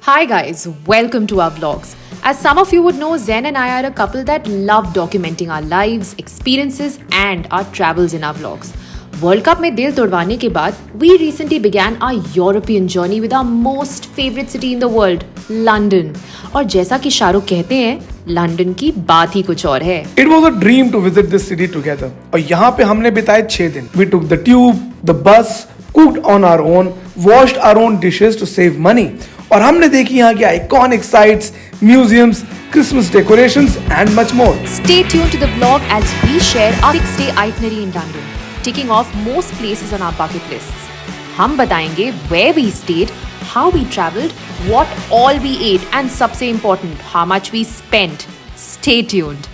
Hi guys, welcome to our vlogs. As some of you would know, Zen and I are a couple that love documenting our lives, experiences and our travels in our vlogs. World Cup में दिल तोड़वाने के बाद, we recently began our European journey with our most favorite city in the world, London. और जैसा कि शाहरुख कहते हैं, London की बात ही कुछ और है. It was a dream to visit this city together. और यहाँ पे हमने बिताए 6 दिन. We took the tube, the bus, cooked on our own, washed our own dishes to save money. और हमने देखी यहाँ की iconic sites, museums, Christmas decorations and much more. Stay tuned to the vlog as we share our 6-day itinerary in London, ticking off most places on our bucket lists. हम बताएंगे where we stayed, how we traveled, what all we ate and सबसे important, how much we spent. Stay tuned.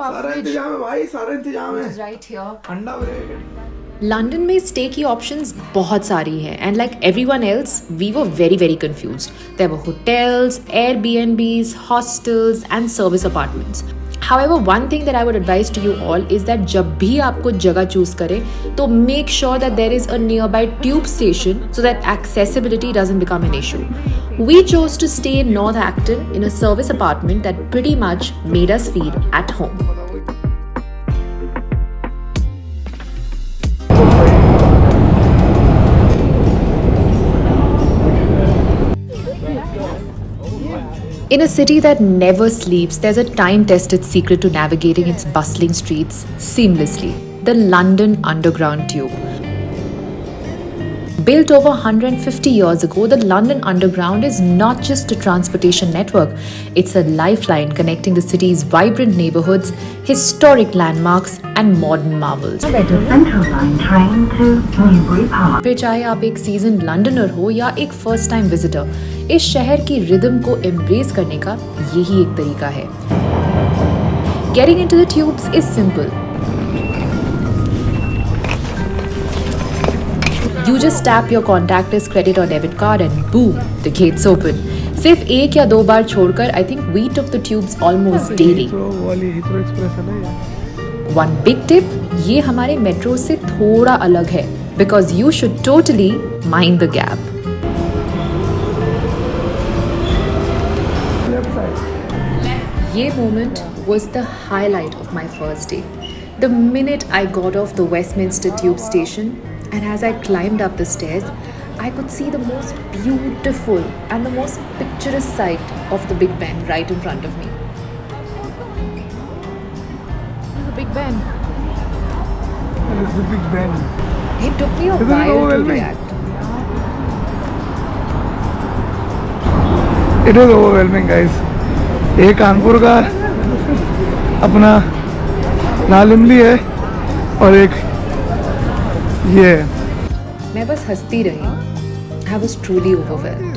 सारा इंतजाम है भाई, सारा इंतजाम है. Right here. ठंडा ब्रेक. लंदन में स्टे की ऑप्शंस बहुत सारी हैं and like everyone else we were very confused. There were hotels, Airbnbs, hostels and service apartments. However, one thing that I would advise to you all is that जब भी आप कुछ जगह चूज करें तो make sure that there is a nearby tube station so that accessibility doesn't become an issue. We chose to stay in North Acton in a service apartment that pretty much made us feel at home. In a city that never sleeps, there's a time-tested secret to navigating its bustling streets seamlessly: the London Underground Tube. Built over 150 years ago, the London Underground is not just a transportation network, it's a lifeline connecting the city's vibrant neighborhoods, historic landmarks and modern marvels. फिर चाहे आप एक season लंडनर हो या एक first time visitor, इस शहर की रिदम को एम्ब्रेस करने का यही एक तरीका है. Getting into the tubes is simple. You just tap your contactless credit or debit card and boom, the gates open. सिर्फ एक या दो बार छोड़कर, I think we took the tubes almost daily. One big tip, ये हमारे metro से थोड़ा अलग है, because you should totally mind the gap. ये moment was the highlight of my first day. The minute I got off the Westminster tube station, and as I climbed up the stairs, I could see the most beautiful and the most picturesque sight of the Big Ben right in front of me. The Big Ben. It's the Big Ben. It took me a while to react. It was overwhelming, guys. एक कानपुर का अपना लाल इमली है और एक ये है. मैं बस हंसती रही. I was truly overwhelmed.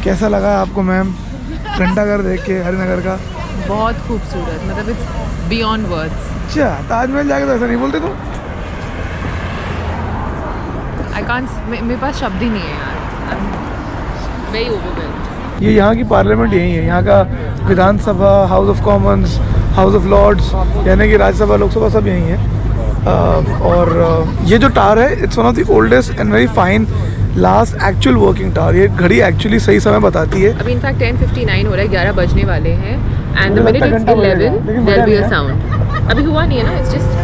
कैसा लगा आपको मैम घंटाघर देख के हरिनगर का? बहुत खूबसूरत, मतलब इट्स बियॉन्ड वर्ड्स. अच्छा, ताजमहल जाके तो ऐसा नहीं बोलते तुम? आई कांट, मेरे पास शब्द ही नहीं है यार. Very overwhelmed. ये यहाँ की पार्लियामेंट यही है, यहाँ का Vidhan Sabha, House of Commons, House of Lords, यानी कि राज्यसभा, लोकसभा सब यही है. और ये जो टावर है, it's one of the oldest and very fine last actual working tower. ये घड़ी एक्चुअली सही समय बताती है. अभी इनफैक्ट 10:59 हो रहा है, 11 बजने वाले हैं. And the minute it's 11 there will be a sound. अभी हुआ नहीं है ना, इट्स जस्ट.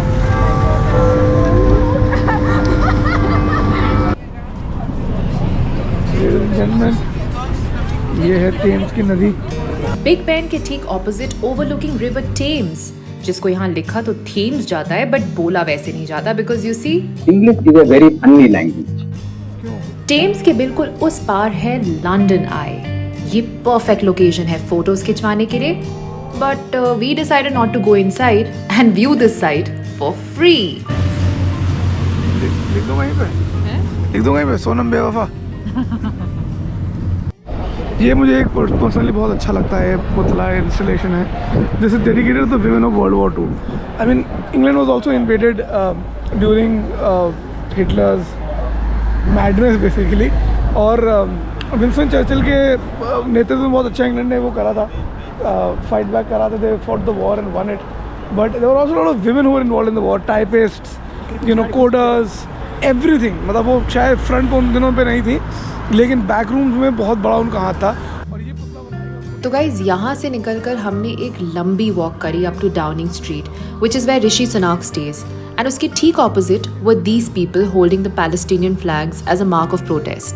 ये है टेम्स की नदी. बिग बैन के ठीक ऑपोजिट ओवरलुकिंग रिवर टेम्स, जिसको यहाँ लिखा तो थेम्स जाता है बट बोला वैसे नहीं जाता, because you see English is a very funny language. Thames के बिल्कुल उस पार है लंदन आई. ये परफेक्ट लोकेशन है फोटोज खिंचवाने के लिए, but we decided not to go inside and view this site for free. लिख दो वहीं पे, लिख दो वहीं पे, सोनम बेवफा. ये मुझे एक पर्सनली बहुत अच्छा लगता है. पुतला इंस्टॉलेशन है. This is dedicated to the women of World War 2. I mean England was also invaded during Hitler's madness basically. और विंस्टन चर्चिल के नेतृत्व में बहुत अच्छा इंग्लैंड ने वो करा था, फाइट बैक करा था. They fought the war and won it. But there were also lot of women who were involved in the war. Typists, you know, coders, everything, मतलब वो शायद फ्रंट उन दिनों पे नहीं थी, लेकिन बैक रूम्स में बहुत बड़ा उनका हाथ था। और ये तो गाइज यहाँ से निकलकर हमने एक लंबी वॉक करी up to Downing Street, which is where Rishi Sunak stays, and उसके ठीक opposite were these people holding the Palestinian flags as a mark of protest.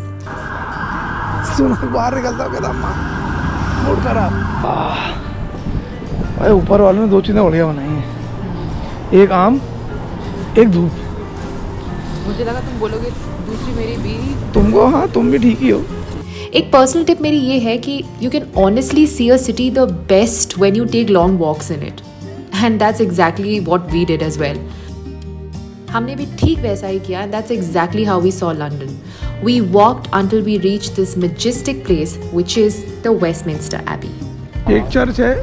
Sunak बाहर निकलता कहता मूड खराब। भाई ऊपर वाले ने दो चीज़ें बढ़िया बनाई हैं, एक आम एक धूप। मुझे लगा तुम बोलोगे दूसरी मेरी बीवी। तुमको, हाँ तुम भी ठीक ही हो। एक पर्सनल टिप मेरी ये है कि you can honestly see a city the best when you take long walks in it, and that's exactly what we did as well. हमने भी ठीक वैसा ही किया, and that's exactly how we saw London. We walked until we reached this majestic place which is the Westminster Abbey. एक church है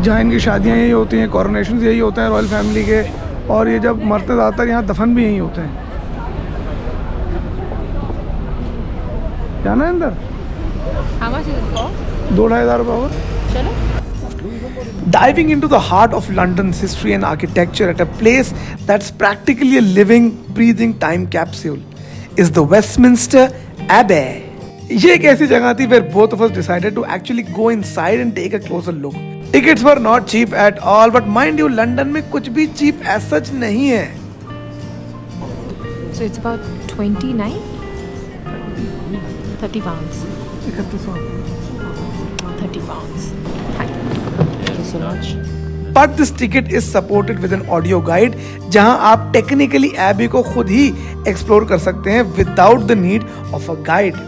जहाँ इनकी शादियाँ यही होती हैं, कॉरोनेशन यही होते हैं रॉयल फैमिली के, और ये जब मरते ज़्यादातर यहाँ दफन भी यही होते हैं। जाना है अंदर? How much is it for? 2,500 रुपये होगा। चलो। Diving into the heart of London's history and architecture at a place that's practically a living, breathing time capsule is the Westminster Abbey. ये एक ऐसी जगह थी where both of us decided to actually go inside and take a closer look. Tickets were not cheap at all, but mind you, London में कुछ भी cheap as such नहीं है। So it's about 30 pounds. 30 pounds. Thank you so much. But this ticket is supported with an audio guide, जहां आप technically Abbey को खुद ही explore कर सकते हैं without the need of a guide.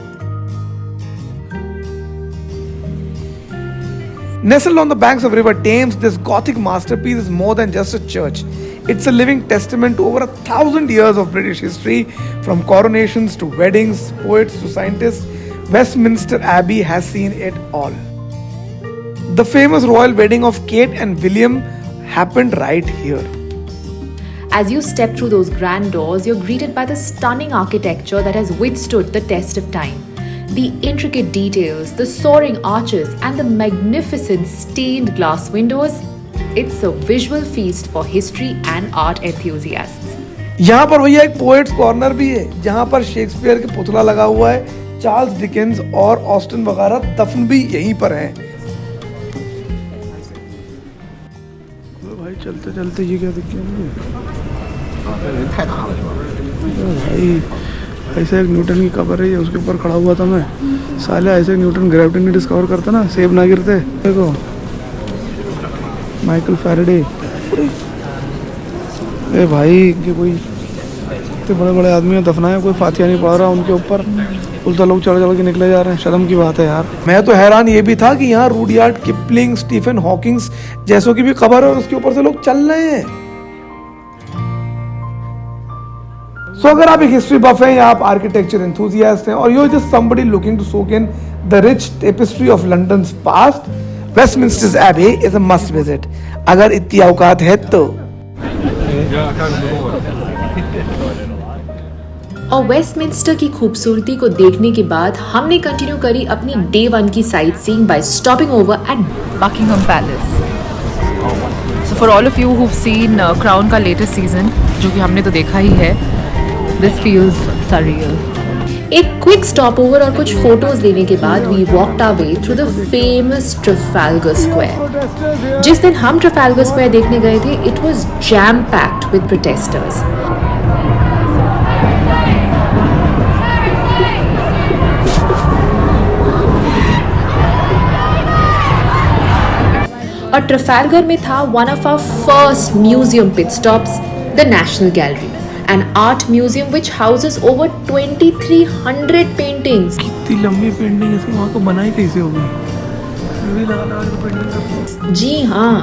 Nestled on the banks of River Thames, this Gothic masterpiece is more than just a church. It's a living testament to over 1,000 years of British history, from coronations to weddings, poets to scientists. Westminster Abbey has seen it all. The famous royal wedding of Kate and William happened right here. As you step through those grand doors, you're greeted by the stunning architecture that has withstood the test of time. The intricate details, the soaring arches, and the magnificent stained glass windows. It's a visual feast for history and art enthusiasts. यहाँ पर भैया एक poets corner भी है, जहाँ पर Shakespeare के पुतला लगा हुआ है, चार्ल्स डिकेंस और ऑस्टिन वगैरह दफन भी यहीं पर हैं। भाई चलते चलते ये क्या दिख गया मुझे? भाई ऐसे एक न्यूटन की कबर है, ये उसके ऊपर खड़ा हुआ था मैं। साले ऐसे न्यूटन ग्रेविटी नहीं डिस्कवर करता ना, सेब ना गिरते। देखो माइकल फैराडे। ए भाई इनके कोई इतने बड़े बड़े आदमी हैं, दफनाए कोई फातिया नहीं पड़ रहा उनके ऊपर, उल्टा लोग चढ़ चढ़ के निकले जा रहे हैं। शर्म की बात है यार। मैं तो हैरान ये भी था कि यहाँ रूडयार्ड किपलिंग, स्टीफन हॉकिंग्स जैसों की भी खबर है और उसके ऊपर से लोग चल रहे हैं। सो अगर आप एक हिस्ट्री बफ हैं या आप आर्किटेक्चर एंथुसियास्ट हैं और you are just somebody looking to soak in the rich tapestry of London's past, Westminster Abbey is a must visit, अगर इतनी औकात है तो। और वेस्टमिंस्टर की खूबसूरती को देखने के बाद हमने कंटिन्यू करी अपनी डे 1 की sightseeing by stopping over at Buckingham Palace. So for all of you who've seen Crown का latest season, जो कि हमने तो देखा ही है, this feels surreal. एक क्विक स्टॉप ओवर और कुछ फोटोज लेने के बाद we walked our way through the famous Trafalgar Square. जिस दिन हम ट्रफाल्गर स्क्वायर देखने गए थे, it was jam packed with protesters. और ट्रफाल्गर में था one of our first museum pit stops, the National Gallery, an art museum which houses over 2,300 paintings. इतनी लंबी पेंटिंग ऐसे वहाँ को बनाई कैसे होगी? जी हाँ,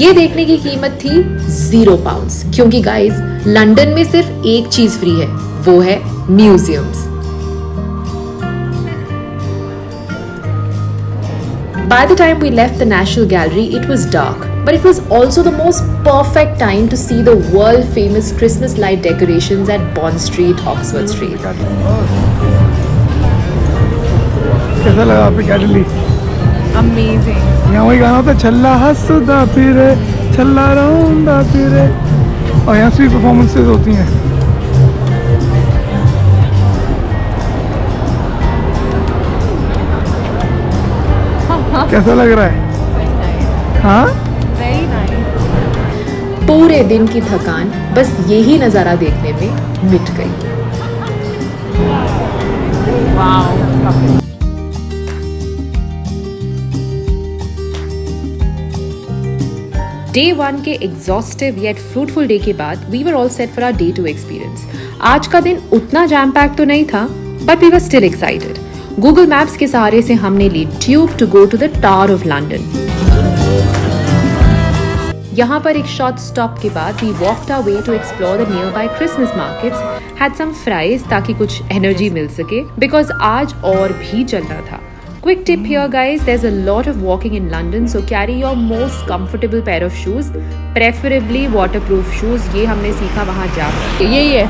ये देखने की कीमत थी 0 पाउंड्स, क्योंकि गाइस लंदन में सिर्फ एक चीज फ्री है, वो है museums. By the time we left the National Gallery, it was dark, but it was also the most perfect time to see the world-famous Christmas light decorations at Bond Street, Oxford Street. कैसा लगा आपको gallery? Amazing. यहाँ वही गाना होता है, छल्ला हंसदा फिरे, छल्ला रोंदा फिरे, और यहाँ स्ट्रीट परफॉर्मेंसेस होती हैं। कैसा लग रहा है? हाँ Very nice. पूरे दिन की थकान बस यही नज़ारा देखने में मिट गई. Wow. डे 1 के एग्जॉस्टिव येट फ्रूटफुल डे के बाद we were all set for our day 2 experience. आज का दिन उतना जैम पैक तो नहीं था, but we were still excited. Google Maps के सहारे से हमने ली tube to go to the Tower of London. यहाँ पर एक शॉर्ट स्टॉप के बाद we walked our way to explore the nearby Christmas markets, had some fries ताकि कुछ एनर्जी मिल सके, बिकॉज आज और भी चलना था. Quick tip here guys, there's a lot of walking in London, so carry your most comfortable pair of shoes, preferably waterproof shoes. ये हमने सीखा वहाँ जाकर. यही है.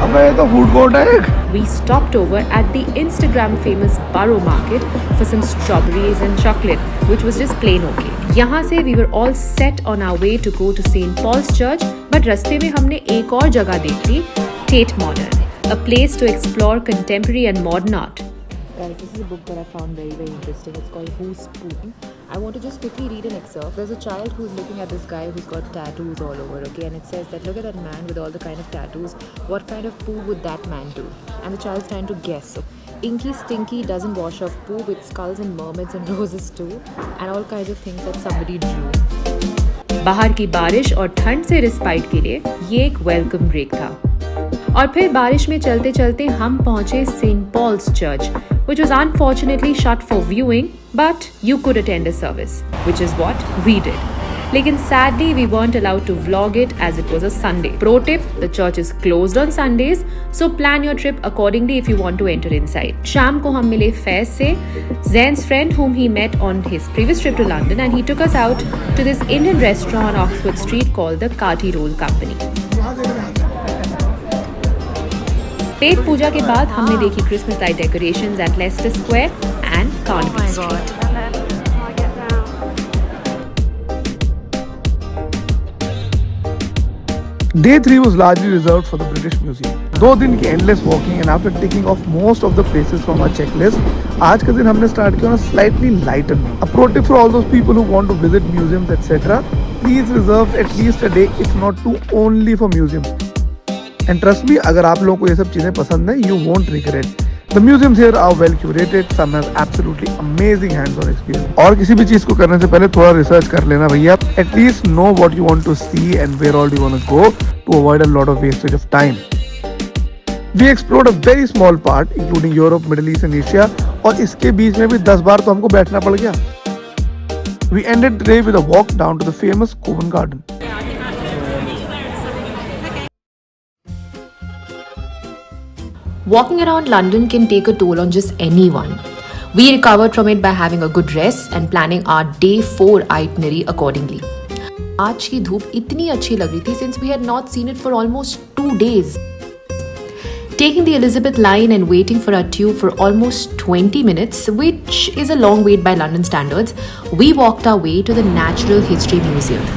अबे ये तो फूड कोर्ट है. We stopped over at the Instagram famous Borough Market for some strawberries and chocolate, which was just plain okay. यहाँ से we were all set on our way to go to St. Paul's Church, but रास्ते में हमने एक और जगह देख ली, Tate Modern, a place to explore contemporary and modern art. Guys, this is a book that I found very, very interesting. It's called Who's Spoon? I want to just quickly read an excerpt. There's a child who's looking at this guy who's got tattoos all over, okay? And it says that, look at that man with all the kind of tattoos. What kind of poo would that man do? And the child's trying to guess. So, Inky Stinky doesn't wash off poo with skulls and mermaids and roses too. And all kinds of things that somebody drew. बाहर की बारिश और ठंड से respite के लिए ये एक वेलकम ब्रेक था. और फिर बारिश में चलते चलते हम पहुंचे Saint Paul's church, which was unfortunately shut for viewing, but you could attend a service, which is what we did. लेकिन sadly we weren't allowed to vlog it as it was a Sunday. Pro tip, the church is closed on Sundays, so plan your trip accordingly if you want to enter inside. शाम को हम मिले फैज से, Zain's friend whom he met on his previous trip to London, and he took us out to this Indian restaurant on Oxford Street called the Kati Roll Company. पेट पूजा के बाद हमने देखी Christmas light decorations at Leicester Square and Carnaby Street. Day 3 was largely reserved for the British Museum. 2 दिन की endless walking and after ticking off most of the places from our checklist, आज का दिन हमने start किया on a slightly lighter note. A pro tip for all those people who want to visit museums etc. Please reserve at least a day, if not 2, only for museums. And trust me, अगर आप लोगों को ये सब चीजें पसंद है, you won't regret. The museums here are well curated. Some have absolutely amazing hands-on experience. और किसी भी चीज को करने से पहले थोड़ा रिसर्च कर लेना भैया. At least know what you want to see and where all you want to go to avoid a lot of wastage of time. We explored a very small part, including Europe, Middle East and Asia. और इसके बीच में भी 10 बार तो हमको बैठना पड़ गया. We ended the day with a walk down to the famous Covent Garden. Walking around London can take a toll on just anyone. We recovered from it by having a good rest and planning our day 4 itinerary accordingly. आज की धूप इतनी अच्छी लग रही थी since we had not seen it for almost 2 days. Taking the Elizabeth line and waiting for our tube for almost 20 minutes, which is a long wait by London standards, we walked our way to the Natural History Museum.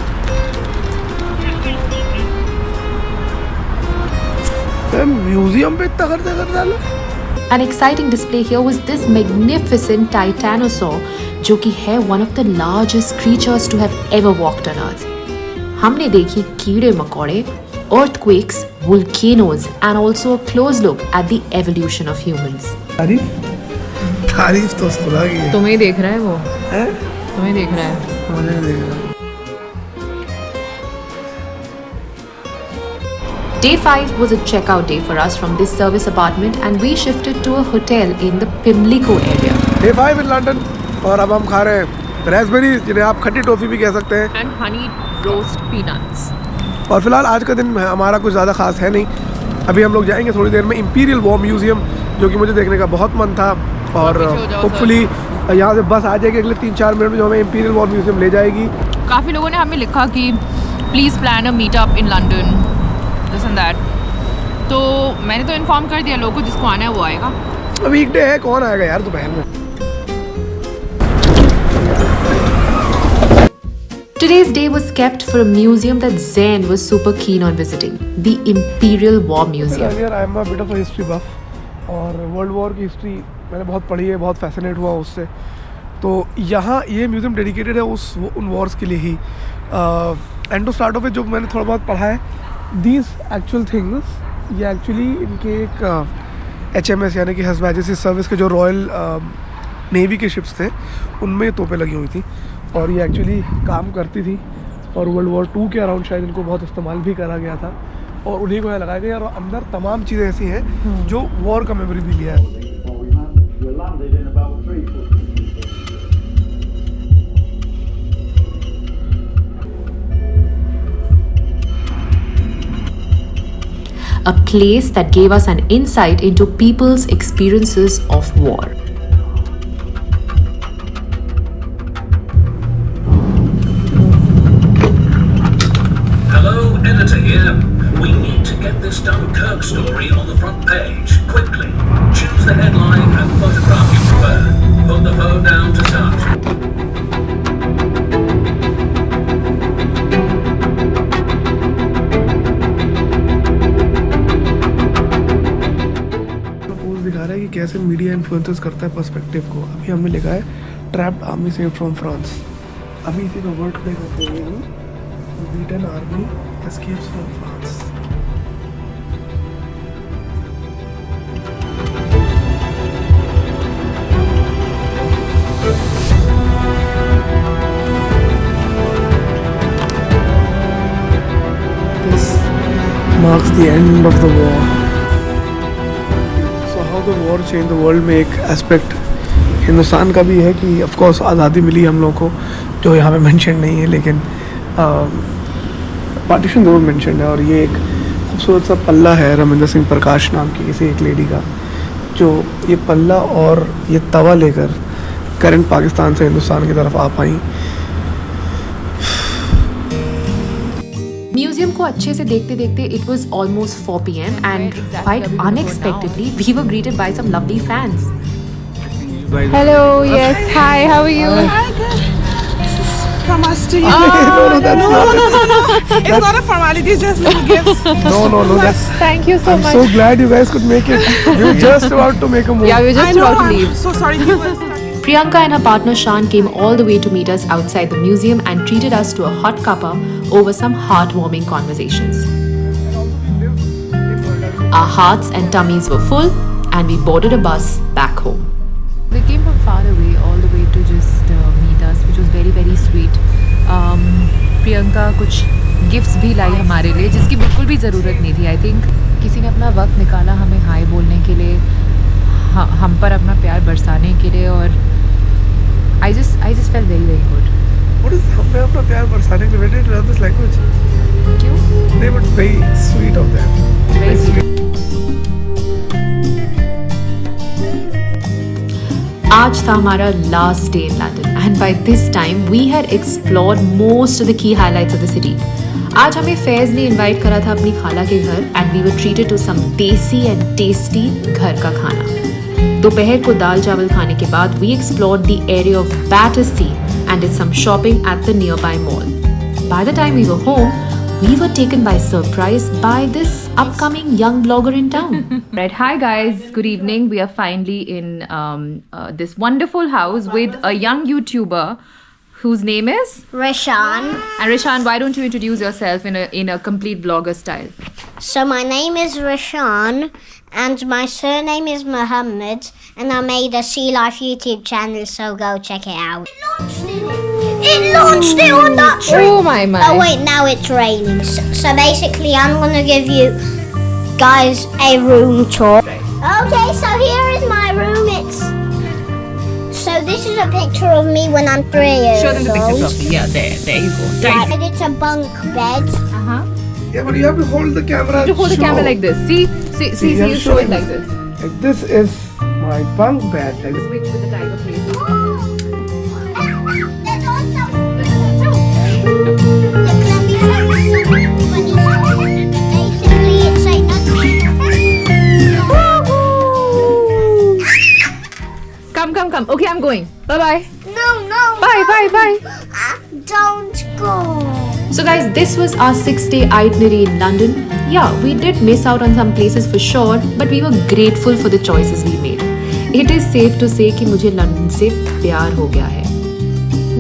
Museum पे इतना खर्चा कर डाला. An exciting display here was this magnificent titanosaur, जो कि है one of the largest creatures to have ever walked on Earth. हमने देखी कीड़े मकोड़े, earthquakes, volcanoes, and also a close look at the evolution of humans. तारीफ तो खुदा की है. तुम्हें देख रहा है वो? हैं? तुम्हें देख रहा है? मुझे देख रहा है. Day 5 was a checkout day for us from this service apartment and we shifted to a hotel in the Pimlico area. Day 5 in London और अब हम खा रहे हैं raspberries, जिन्हें आप खट्टी टॉफी भी कह सकते हैं. And honey roast peanuts. और फिलहाल आज का दिन हमारा कुछ ज़्यादा खास है नहीं. अभी हम लोग जाएंगे थोड़ी देर में Imperial War Museum, जो कि मुझे देखने का बहुत मन था और होपफुली यहाँ से बस आ जाएगी अगले 3-4 मिनट में जो हमें Imperial War Museum ले जाएगी. काफ़ी लोगों ने हमें लिखा कि please plan a meet up in London, this and that. तो मैंने तो इन्फॉर्म कर दिया लोगों को, जिसको आना है वो आएगा. वीकडे है, कौन आएगा यार दोपहर में. Today's day was kept for a museum that Zain was super keen on visiting, the Imperial War Museum. I am a bit of a history buff और वर्ल्ड वॉर की हिस्ट्री मैंने बहुत पढ़ी है, बहुत फैसिनेट हुआ उससे. तो यहाँ ये म्यूज़ियम डेडिकेटेड है उन वॉर्स के लिए ही। एंड टू स्टार्ट ऑफ में जो मैंने थोड़ा बहुत पढ़ा है, दीज एक्चुअल थिंग्स ये एक्चुअली इनके एक HMS यानी कि हज मैजेस्टी सर्विस के जो रॉयल नेवी के शिप्स थे उनमें तोपें लगी हुई थी और ये एक्चुअली काम करती थी और World War II के अराउंड शायद इनको बहुत इस्तेमाल भी करा गया था और उन्हीं को यहाँ लगाया गया और अंदर तमाम चीज़ें ऐसी हैं जो वॉर का मेमोरी भी लिया है। A place that gave us an insight into people's experiences of war. Hello, editor here. We need to get this Dunkirk story on the front page, quickly. Choose the headline and photograph you prefer. Put the phone down to touch. दिखा रहा है कि कैसे media influences करता है perspective को। अभी हमने लिखा है trapped army saved from France. अभी इसी का वर्ड प्ले करते हैं हम, beaten army escapes from France. This marks the end of the war. The war changed the world में एक एस्पेक्ट हिंदुस्तान का भी है कि ऑफ कोर्स आज़ादी मिली हम लोगों को, जो यहाँ पे मेंशन नहीं है, लेकिन पार्टीशन जरूर मेंशन है। और ये एक खूबसूरत सा पल्ला है रमिंदर सिंह प्रकाश नाम की किसी एक लेडी का, जो ये पल्ला और ये तवा लेकर करंट पाकिस्तान से हिंदुस्तान की तरफ आ पाई। म्यूजियम को अच्छे से देखते देखते it was almost 4 PM and quite unexpectedly we were greeted by some lovely fans. Hello, yes, hi, how are you? Hi, good. This is from us to you. No, that's not. It's not a formality, it's just little gifts. No, that's. Thank you so I'm much. so glad you guys could make it. We were just about to make a move. Yeah, we were I just know, about to I'm leave. so sorry. He was stuck. Priyanka and her partner Shan came all the way to meet us outside the museum and treated us to a hot cuppa over some heartwarming conversations. Our hearts and tummies were full and we boarded a bus back home. They came from far away, all the way to just meet us, which was very very sweet. Priyanka कुछ gifts भी लाई हमारे लिए, जिसकी बिल्कुल भी ज़रूरत नहीं थी। आई थिंक किसी ने अपना वक्त निकाला हमें हाय बोलने के लिए, हम पर अपना प्यार बरसाने के लिए, और I just felt very very good. What is हमें अपना प्यार बरसाने के लिए? Did you learn this language? क्यों? They were very sweet of them. Very sweet. आज था हमारा last day in London and by this time we had explored most of the key highlights of the city. आज हमें फैज ने invite करा था अपनी खाला के घर and we were treated to some desi and tasty घर का खाना। दोपहर को दाल चावल खाने के बाद we explored the area of Battersea and did some shopping at the nearby mall. By the time we were home, we were taken by surprise by this upcoming young blogger in town. Right, hi guys, good evening. We are finally in this wonderful house with a young YouTuber whose name is Rishan. And Rishan, why don't you introduce yourself in a complete blogger style? So my name is Rishan and my surname is Muhammad and I made a Sea Life YouTube channel, so go check it out. It launched it on that tree. Oh my. Oh wait, now it's raining. So basically I'm gonna give you guys a room tour. Okay, so here is my room. So this is a picture of me when I'm 3 years Show them the picture old. properly. Yeah, there you go. Right, and it's a bunk bed. Uh-huh. Yeah, but you have to hold the camera. To hold the camera like this. See, you have you to show show it it. like this. Like this is my bunk bed. Like this. Switch with the tiger face. There's also look, let me show you something funny. Basically, it's a Come. Okay, I'm going. Bye. No. Bye. Don't go. So guys, this was our 6-day itinerary in London. Yeah, we did miss out on some places for sure, but we were grateful for the choices we made. it is safe to say कि मुझे London से प्यार हो गया है.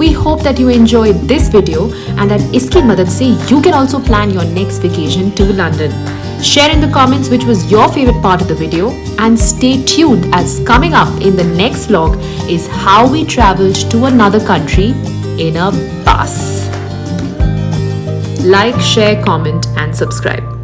We hope that you enjoyed this video and that इसकी मदद से you can also plan your next vacation to London. Share in the comments which was your favorite part of the video and stay tuned as coming up in the next vlog is how we traveled to another country in a bus. Like, share, comment and subscribe.